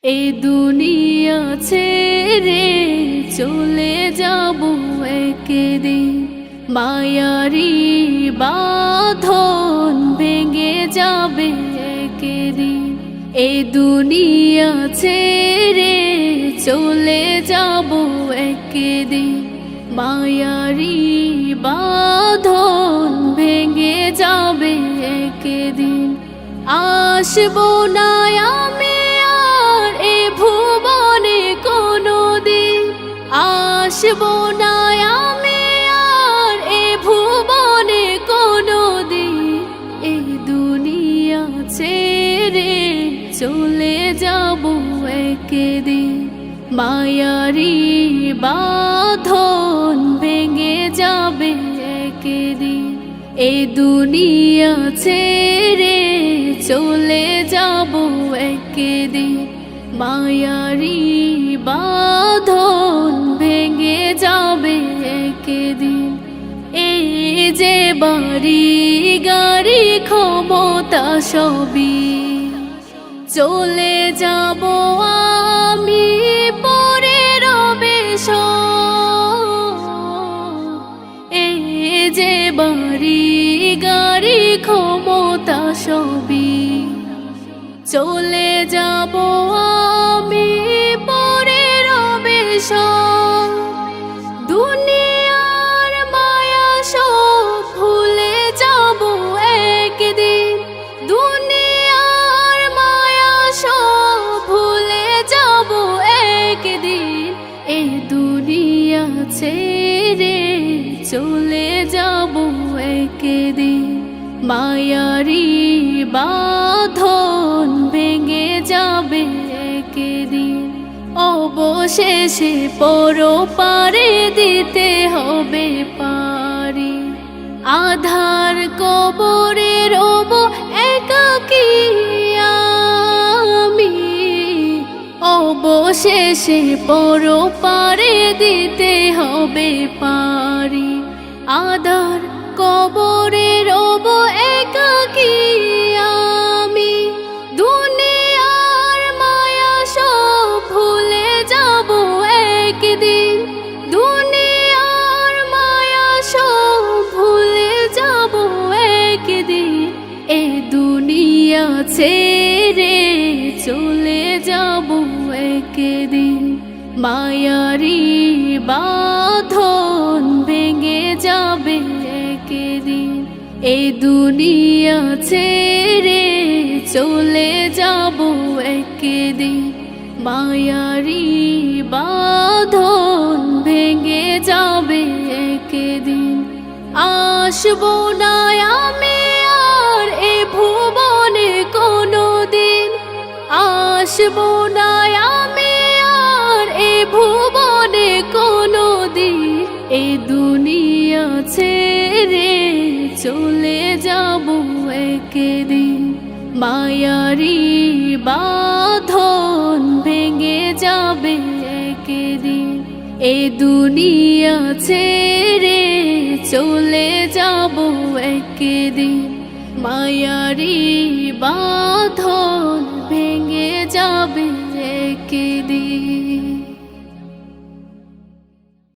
এ দুনিয়া ছেড়ে চলে যাব একদিন, মায়ারি বাঁধন ভেঙে যাবে একদিন। এ দুনিয়া ছেড়ে চলে যাব একদিন, মায়ারি বাঁধন ভেঙে যাবে একদিন। আসবো না আমি আর এ ভুবনে কোনোদিন, আসবো না আমি আর এ ভুবনে কোনোদিন। এই দুনিয়া ছেড়ে চলে যাব একদিন, মায়ারি বাঁধন ভেঙে যাবে একদিন। এই দুনিয়া ছেড়ে চলে যাব একদিন, মায়ারি বাঁধন ভেঙে যাবে একদিন। এই যে বাড়ি গাড়ি ক্ষমতা সবই চলে যাব আমি পরে রবে এই যে বাড়ি গাড়ি ক্ষমতা সবই চলে যাব আমি পরে রবে দুনিয়ার মায়া সব ভুলে যাব একদিন, দুনিয়ার মায়া সব ভুলে যাব একদিন। এই দুনিয়া ছেড়ে চলে যাব একদিন, মায়ারি বাঁধন ভেঙে যাবে একদিন। অবশেষে পরপারে দিতে হবে পারি, আধার কবরে রব একাকী আমি। অবশেষে পরপারে দিতে হবে পারি, আধার কবরে রব একাকী আমি। দুনিয়ার মায়া সব ভুলে যাব একদিন, দুনিয়ার মায়া সব ভুলে যাব একদিন। এ দুনিয়া ছেড়ে চলে যাব একদিন, মায়ারি বাঁধন ভেঙে যাবে একদিন। এই দুনিয়া ছেড়ে চলে যাব একদিন, মায়ারি বাঁধন ভেঙে যাবে একদিন। আসবো না আমি আর এ ভুবনে কোনোদিন, আসবো না আমি আর এ ভুবনে কোনোদিন। এই দুনিয়া ছেড়ে চলে যাব একদিন, মায়ারি বাঁধন ভেঙে যাবে একদিন। এই দুনিয়া ছেড়ে চলে যাব একদিন, মায়ারি বাঁধন ভেঙে যাবে একদিন।